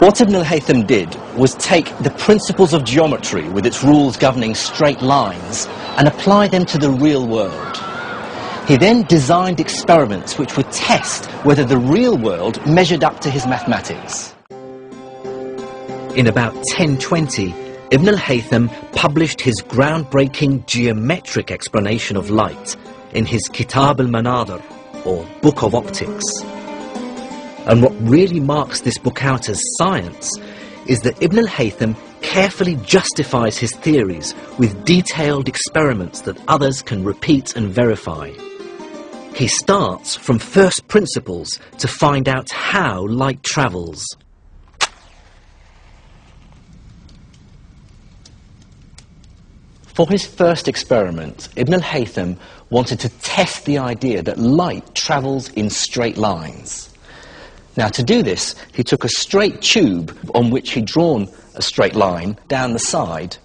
What Ibn al-Haytham did was take the principles of geometry with its rules governing straight lines and apply them to the real world. He then designed experiments which would test whether the real world measured up to his mathematics. In about 1020, Ibn al-Haytham published his groundbreaking geometric explanation of light in his Kitab al-Manadhar, or Book of Optics. And what really marks this book out as science is that Ibn al-Haytham carefully justifies his theories with detailed experiments that others can repeat and verify. He starts from first principles to find out how light travels. For his first experiment, Ibn al-Haytham wanted to test the idea that light travels in straight lines. Now, to do this, he took a straight tube on which he'd drawn a straight line down the side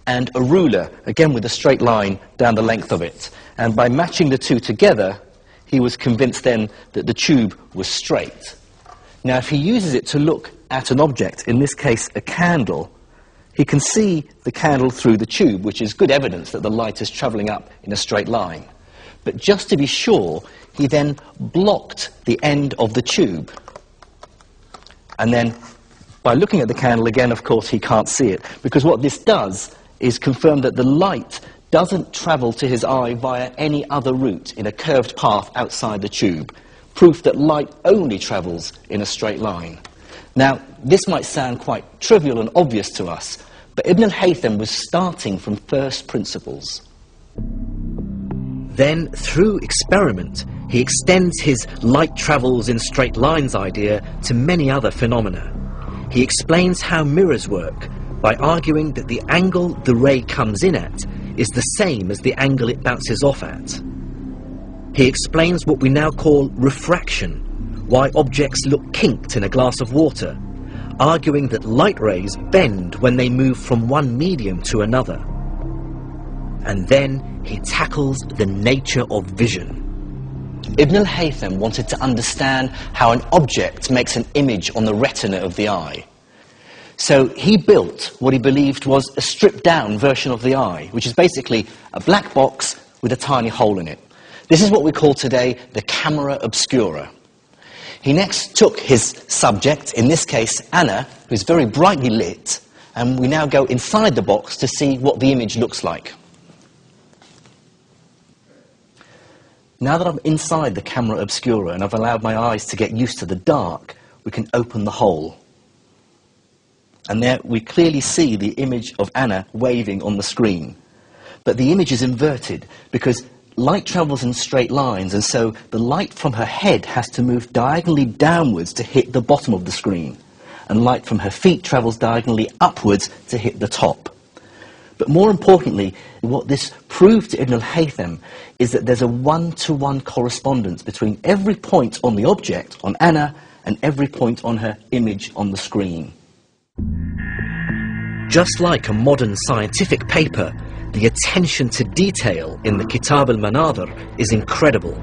and a ruler, again with a straight line down the length of it. And by matching the two together, he was convinced then that the tube was straight. Now, if he uses it to look at an object, in this case a candle, he can see the candle through the tube, which is good evidence that the light is travelling up in a straight line. But just to be sure, he then blocked the end of the tube. And then, by looking at the candle again, of course, he can't see it, because what this does is confirm that the light doesn't travel to his eye via any other route in a curved path outside the tube. Proof that light only travels in a straight line. Now, this might sound quite trivial and obvious to us, but Ibn al-Haytham was starting from first principles. Then, through experiment, he extends his light travels in straight lines idea to many other phenomena. He explains how mirrors work by arguing that the angle the ray comes in at is the same as the angle it bounces off at. He explains what we now call refraction, why objects look kinked in a glass of water, arguing that light rays bend when they move from one medium to another. And then he tackles the nature of vision. Ibn al-Haytham wanted to understand how an object makes an image on the retina of the eye. So he built what he believed was a stripped-down version of the eye, which is basically a black box with a tiny hole in it. This is what we call today the camera obscura. He next took his subject, in this case Anna, who's very brightly lit, and we now go inside the box to see what the image looks like. Now that I'm inside the camera obscura and I've allowed my eyes to get used to the dark, we can open the hole. And there we clearly see the image of Anna waving on the screen. But the image is inverted because light travels in straight lines, and so the light from her head has to move diagonally downwards to hit the bottom of the screen, and light from her feet travels diagonally upwards to hit the top. But more importantly, what this proved to Ibn al-Haytham is that there's a one-to-one correspondence between every point on the object, on Anna, and every point on her image on the screen. Just like a modern scientific paper, the attention to detail in the Kitab al-Manadhar is incredible.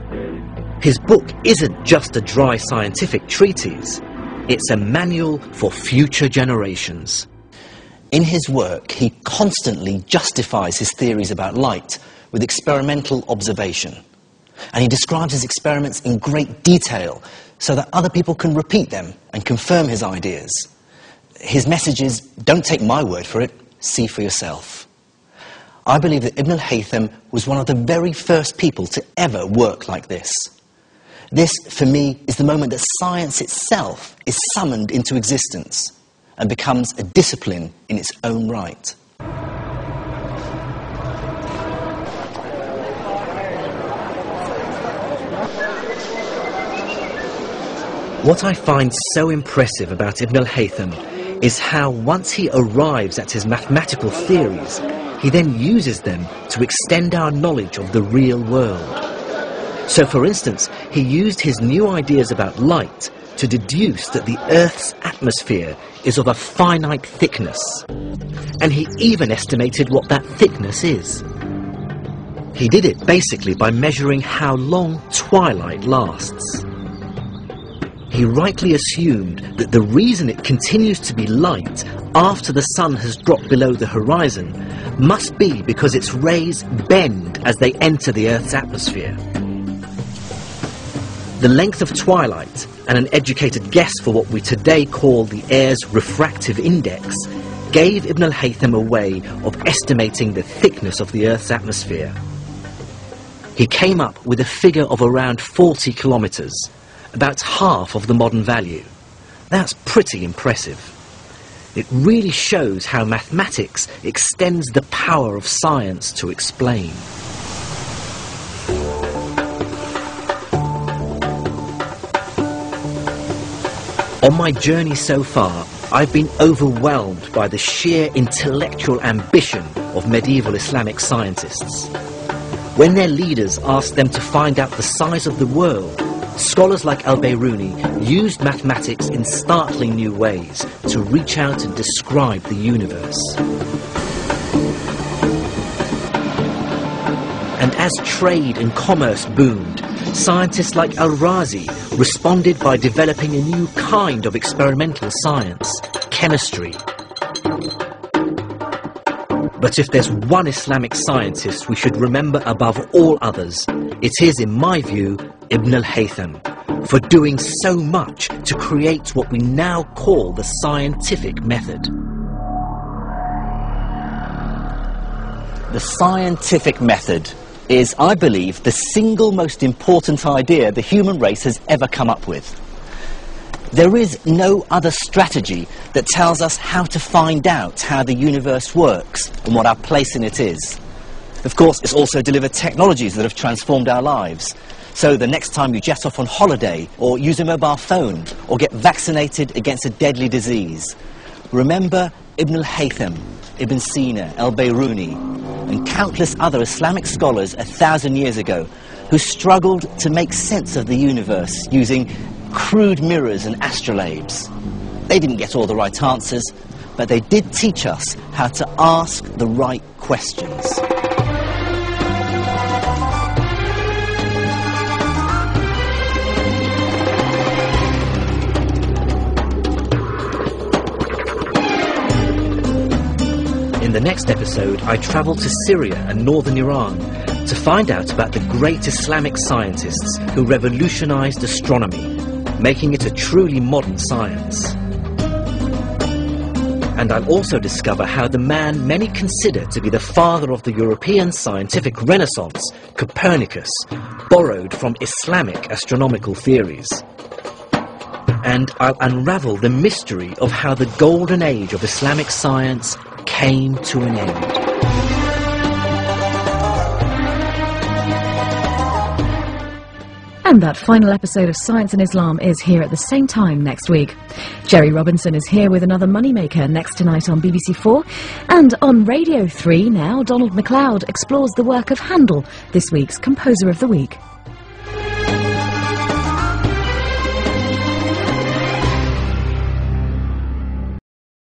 His book isn't just a dry scientific treatise, it's a manual for future generations. In his work, he constantly justifies his theories about light with experimental observation. And he describes his experiments in great detail so that other people can repeat them and confirm his ideas. His message is, don't take my word for it, see for yourself. I believe that Ibn al-Haytham was one of the very first people to ever work like this. This, for me, is the moment that science itself is summoned into existence and becomes a discipline in its own right. What I find so impressive about Ibn al-Haytham is how once he arrives at his mathematical theories, he then uses them to extend our knowledge of the real world. So, for instance, he used his new ideas about light to deduce that the Earth's atmosphere is of a finite thickness, and he even estimated what that thickness is. He did it basically by measuring how long twilight lasts. he rightly assumed that the reason it continues to be light after the sun has dropped below the horizon must be because its rays bend as they enter the Earth's atmosphere. The length of twilight and an educated guess for what we today call the air's refractive index gave Ibn al-Haytham a way of estimating the thickness of the Earth's atmosphere. He came up with a figure of around 40 kilometers, about half of the modern value. That's pretty impressive. It really shows how mathematics extends the power of science to explain. On my journey so far, I've been overwhelmed by the sheer intellectual ambition of medieval Islamic scientists. When their leaders asked them to find out the size of the world, scholars like al-Biruni used mathematics in startling new ways to reach out and describe the universe. And as trade and commerce boomed, scientists like al-Razzi responded by developing a new kind of experimental science, chemistry. But if there's one Islamic scientist we should remember above all others, it is, in my view, Ibn al-Haytham, for doing so much to create what we now call the scientific method. The scientific method is, I believe, the single most important idea the human race has ever come up with. There is no other strategy that tells us how to find out how the universe works and what our place in it is. Of course, it's also delivered technologies that have transformed our lives. So the next time you jet off on holiday, or use a mobile phone, or get vaccinated against a deadly disease, remember Ibn al-Haytham, Ibn Sina, al-Biruni, and countless other Islamic scholars 1,000 years ago who struggled to make sense of the universe using crude mirrors and astrolabes. They didn't get all the right answers, but they did teach us how to ask the right questions. In the next episode, I travel to Syria and northern Iran to find out about the great Islamic scientists who revolutionized astronomy, making it a truly modern science. And I'll also discover how the man many consider to be the father of the European scientific renaissance, Copernicus, borrowed from Islamic astronomical theories. And I'll unravel the mystery of how the golden age of Islamic science came to an end. And that final episode of Science and Islam is here at the same time next week. Jerry Robinson is here with another moneymaker next tonight on BBC4. And on Radio 3 now, Donald MacLeod explores the work of Handel, this week's Composer of the Week.